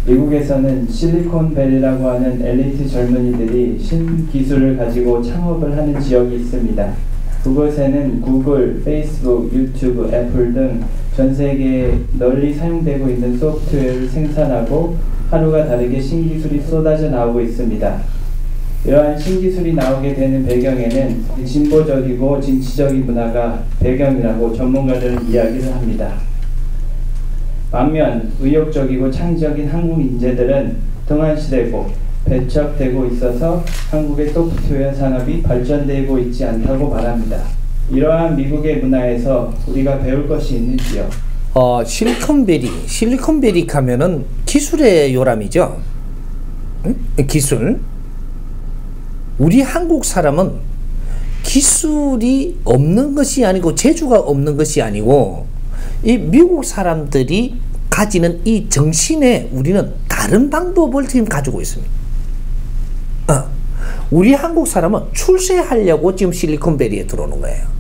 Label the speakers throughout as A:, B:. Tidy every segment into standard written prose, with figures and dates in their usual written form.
A: 미국에서는 실리콘밸리라고 하는 엘리트 젊은이들이 신기술을 가지고 창업을 하는 지역이 있습니다. 그곳에는 구글, 페이스북, 유튜브, 애플 등 전 세계에 널리 사용되고 있는 소프트웨어를 생산하고 하루가 다르게 신기술이 쏟아져 나오고 있습니다. 이러한 신기술이 나오게 되는 배경에는 진보적이고 진취적인 문화가 배경이라고 전문가들은 이야기를 합니다. 반면 의욕적이고 창의적인 한국 인재들은 등한시되고 배척되고 있어서 한국의 소프트웨어 산업이 발전되고 있지 않다고 말합니다. 이러한 미국의 문화에서 우리가 배울 것이 있는지요?
B: 실리콘밸리 하면은 기술의 요람이죠. 응? 기술. 우리 한국 사람은 기술이 없는 것이 아니고 재주가 없는 것이 아니고 이 미국 사람들이 가지는 이 정신에 우리는 다른 방법을 지금 가지고 있습니다. 우리 한국 사람은 출세하려고 지금 실리콘밸리에 들어오는 거예요.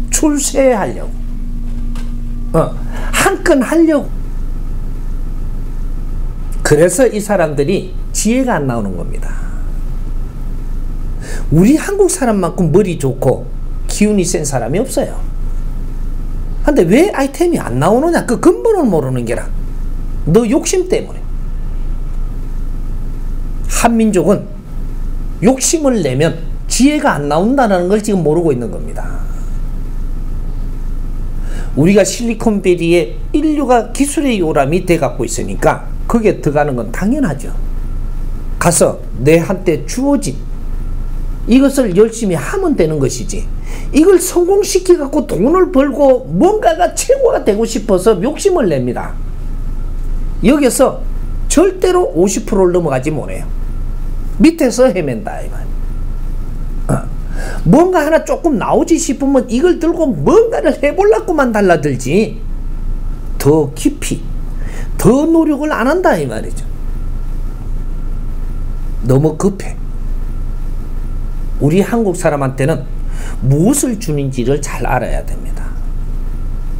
B: 출세하려고. 한 건 하려고. 그래서 이 사람들이 지혜가 안 나오는 겁니다. 우리 한국 사람만큼 머리 좋고 기운이 센 사람이 없어요. 근데 왜 아이템이 안 나오느냐? 그 근본을 모르는 게라. 너 욕심 때문에. 한민족은 욕심을 내면 지혜가 안 나온다는 걸 지금 모르고 있는 겁니다. 우리가 실리콘밸리에 인류가 기술의 요람이 돼갖고 있으니까 거기에 들어가는 건 당연하죠. 가서 내한테 주어진 이것을 열심히 하면 되는 것이지, 이걸 성공시켜갖고 돈을 벌고 뭔가가 최고가 되고 싶어서 욕심을 냅니다. 여기서 절대로 50%를 넘어가지 못해요. 밑에서 헤맨다 이 말. 뭔가 하나 조금 나오지 싶으면 이걸 들고 뭔가를 해보려고만 달라들지 더 깊이 더 노력을 안 한다 이 말이죠. 너무 급해. 우리 한국 사람한테는 무엇을 주는지를 잘 알아야 됩니다.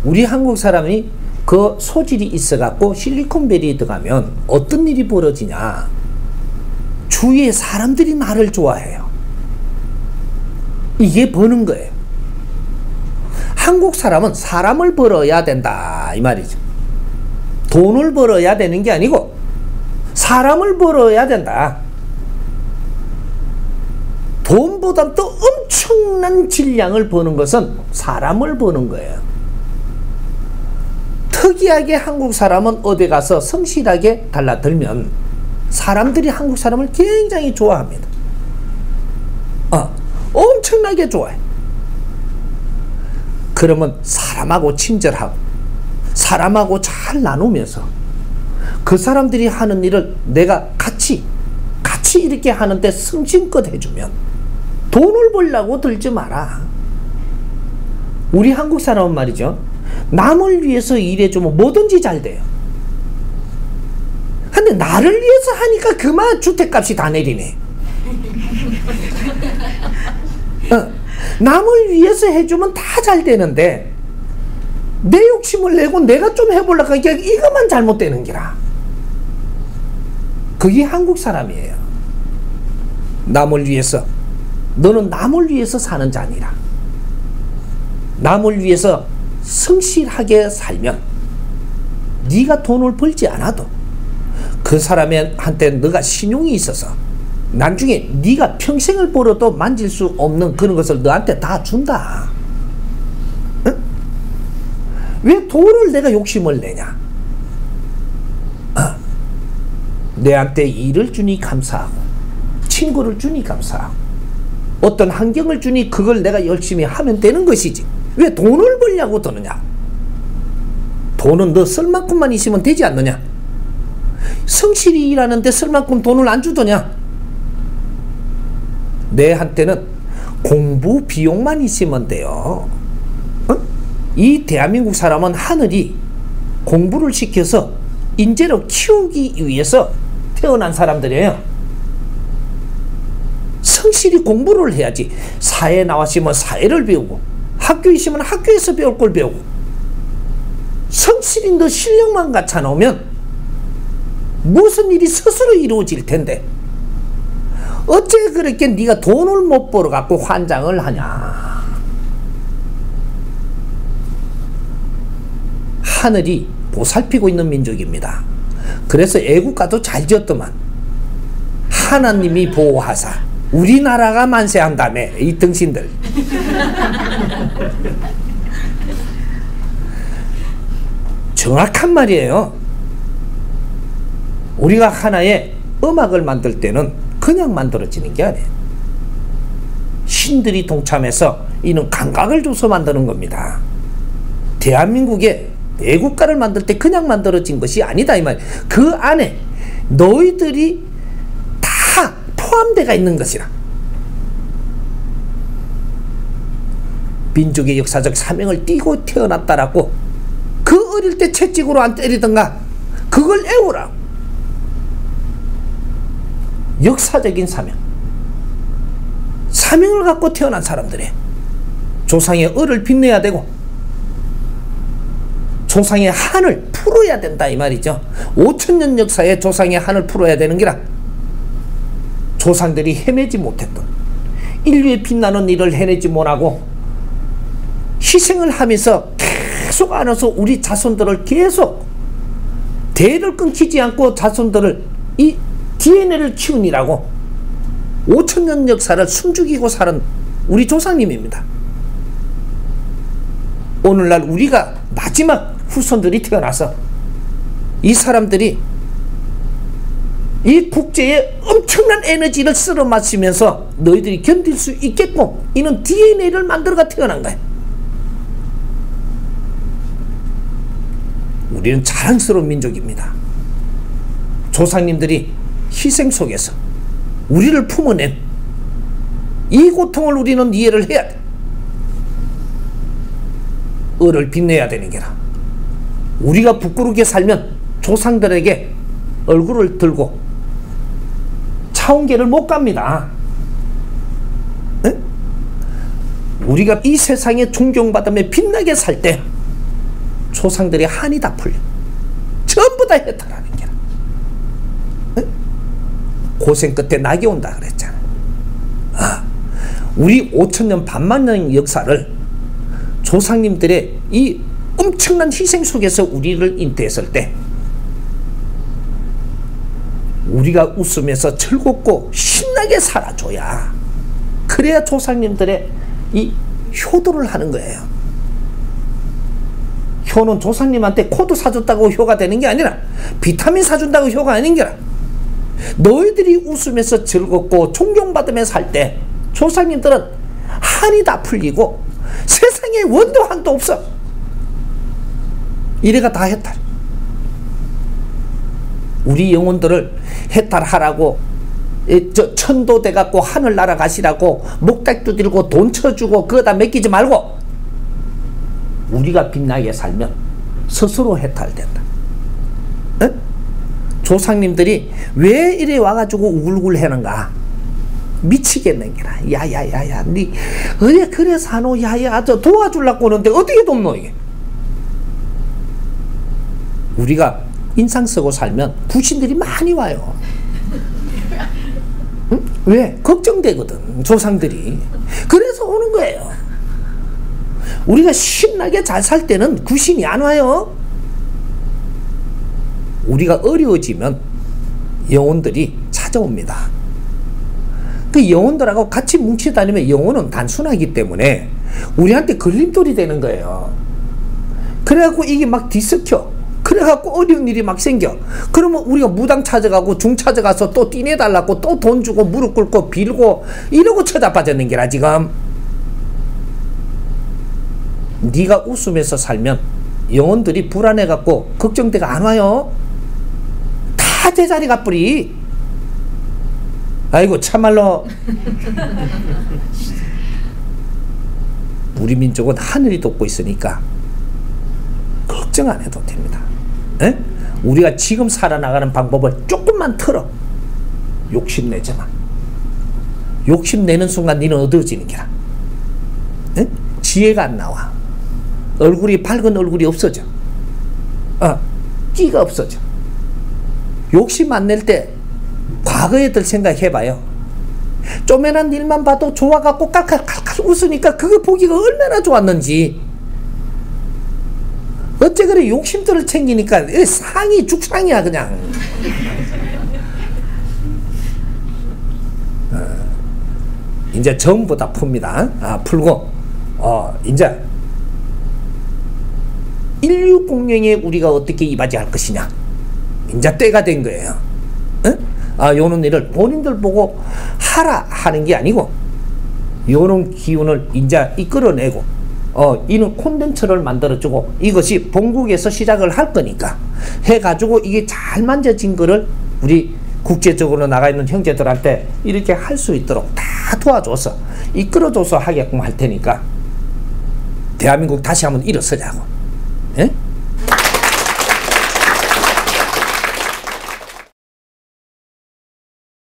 B: 우리 한국 사람이 그 소질이 있어갖고 실리콘밸리에 들어가면 어떤 일이 벌어지냐. 주위에 사람들이 나를 좋아해요. 이게 버는 거예요. 한국 사람은 사람을 벌어야 된다 이 말이죠. 돈을 벌어야 되는 게 아니고 사람을 벌어야 된다. 돈보다 또 엄청난 질량을 버는 것은 사람을 버는 거예요. 특이하게 한국 사람은 어디 가서 성실하게 달라들면 사람들이 한국 사람을 굉장히 좋아합니다. 엄청나게 좋아해. 그러면 사람하고 친절하고 사람하고 잘 나누면서 그 사람들이 하는 일을 내가 같이 이렇게 하는데 성심껏 해주면 돈을 벌려고 들지 마라. 우리 한국 사람은 말이죠, 남을 위해서 일해주면 뭐든지 잘 돼요. 근데 나를 위해서 하니까 그만 주택값이 다 내리네. 남을 위해서 해주면 다 잘 되는데 내 욕심을 내고 내가 좀 해보려고 하니까 이것만 잘못되는 기라. 그게 한국 사람이에요. 남을 위해서, 너는 남을 위해서 사는 자니라. 남을 위해서 성실하게 살면 네가 돈을 벌지 않아도 그 사람한테 너가 신용이 있어서 나중에 네가 평생을 벌어도 만질 수 없는 그런 것을 너한테 다 준다. 응? 왜 돈을 내가 욕심을 내냐? 내한테 일을 주니 감사하고 친구를 주니 감사하고 어떤 환경을 주니 그걸 내가 열심히 하면 되는 것이지 왜 돈을 벌려고 드느냐? 돈은 너 쓸 만큼만 있으면 되지 않느냐? 성실히 일하는데 쓸 만큼 돈을 안 주더냐? 내한테는 공부 비용만 있으면 돼요. 이 대한민국 사람은 하늘이 공부를 시켜서 인재로 키우기 위해서 태어난 사람들이에요. 성실히 공부를 해야지. 사회에 나왔으면 사회를 배우고 학교에 있으면 학교에서 배울 걸 배우고 성실히 너 실력만 갖춰 놓으면 무슨 일이 스스로 이루어질 텐데 어째 그렇게 네가 돈을 못 벌어 갖고 환장을 하냐. 하늘이 보살피고 있는 민족입니다. 그래서 애국가도 잘 지었더만 하나님이 보호하사 우리나라가 만세한다며 이 등신들. 정확한 말이에요. 우리가 하나의 음악을 만들 때는 그냥 만들어지는 게 아니에요. 신들이 동참해서 이는 감각을 줘서 만드는 겁니다. 대한민국의 애국가를 만들 때 그냥 만들어진 것이 아니다 이 말. 그 안에 너희들이 다 포함되어 있는 것이라. 민족의 역사적 사명을 띠고 태어났다라고 그 어릴 때 채찍으로 안 때리던가 그걸 애우라. 역사적인 사명을 갖고 태어난 사람들이 조상의 을을 빛내야 되고 조상의 한을 풀어야 된다 이 말이죠. 5천년 역사에 조상의 한을 풀어야 되는 게라. 조상들이 해내지 못했던 인류의 빛나는 일을 해내지 못하고 희생을 하면서 계속 안아서 우리 자손들을 계속 대를 끊기지 않고 자손들을 이 DNA를 키우니라고 5천년 역사를 숨죽이고 사는 우리 조상님입니다. 오늘날 우리가 마지막 후손들이 태어나서 이 사람들이 이 국제에 엄청난 에너지를 쓸어 마시면서 너희들이 견딜 수 있겠고 이는 DNA를 만들어가 태어난 거야. 우리는 자랑스러운 민족입니다. 조상님들이 희생 속에서 우리를 품어낸 이 고통을 우리는 이해를 해야 돼. 을을 빛내야 되는 게라. 우리가 부끄럽게 살면 조상들에게 얼굴을 들고 차원계를 못 갑니다. 에? 우리가 이 세상에 존경받으며 빛나게 살 때 조상들의 한이 다 풀려. 전부 다 해탈하는 게라. 에? 고생 끝에 낙이 온다 그랬잖아. 우리 5천년 반만년 역사를 조상님들의 이 엄청난 희생 속에서 우리를 인도했을 때 우리가 웃으면서 즐겁고 신나게 살아줘야 그래야 조상님들의 이 효도를 하는 거예요. 효는 조상님한테 코드 사줬다고 효가 되는 게 아니라 비타민 사준다고 효가 아닌 게라. 너희들이 웃으면서 즐겁고 존경받으며 살 때 조상님들은 한이 다 풀리고 세상에 원도 한도 없어. 이래가 다 해탈. 우리 영혼들을 해탈하라고 천도 돼갖고 하늘 날아가시라고 목닥도 들고 돈 쳐주고 그거 다 맡기지 말고 우리가 빛나게 살면 스스로 해탈된다. 에? 조상님들이 왜 이래 와가지고 우글우글 하는가? 미치겠는 게라. 야야야야 니 어디 그래 사노. 야야 저 도와주려고 하는데 어떻게 돕노 이게. 우리가 인상 쓰고 살면 부신들이 많이 와요. 응? 왜? 걱정되거든 조상들이. 그래서 오는 거예요. 우리가 신나게 잘 살 때는 구신이 안 와요. 우리가 어려워지면 영혼들이 찾아옵니다. 그 영혼들하고 같이 뭉치 다니면 영혼은 단순하기 때문에 우리한테 걸림돌이 되는 거예요. 그래갖고 이게 막 뒤섞여. 그래갖고 어려운 일이 막 생겨. 그러면 우리가 무당 찾아가고 중 찾아가서 또 띠내달라고 또 돈 주고 무릎 꿇고 빌고 이러고 쳐다빠졌는 게라 지금. 네가 웃으면서 살면 영혼들이 불안해갖고 걱정대가 안 와요. 다 제자리 가뿌리. 아이고 참말로 우리 민족은 하늘이 돕고 있으니까 걱정 안 해도 됩니다. 에? 우리가 지금 살아나가는 방법을 조금만 틀어. 욕심내지 마. 욕심내는 순간 니는 어두워지는 게라. 에? 지혜가 안 나와. 얼굴이 밝은 얼굴이 없어져. 끼가 없어져. 욕심 안 낼 때 과거에들 생각해봐요. 쪼매난 일만 봐도 좋아갖고 깔깔깔깔 웃으니까 그거 보기가 얼마나 좋았는지. 어째 그래 욕심들을 챙기니까 상이 죽상이야 그냥. 이제 전부 다 풉니다. 풀고 이제 인류 공룡에 우리가 어떻게 이바지할 것이냐. 이제 때가 된 거예요. 요런 일을 본인들 보고 하라 하는 게 아니고 요런 기운을 이제 이끌어내고 이는 콘텐츠를 만들어주고 이것이 본국에서 시작을 할 거니까 해가지고 이게 잘 만져진 거를 우리 국제적으로 나가 있는 형제들한테 이렇게 할 수 있도록 다 도와줘서 이끌어줘서 하게끔 할 테니까 대한민국 다시 한번 일어서자고. 예?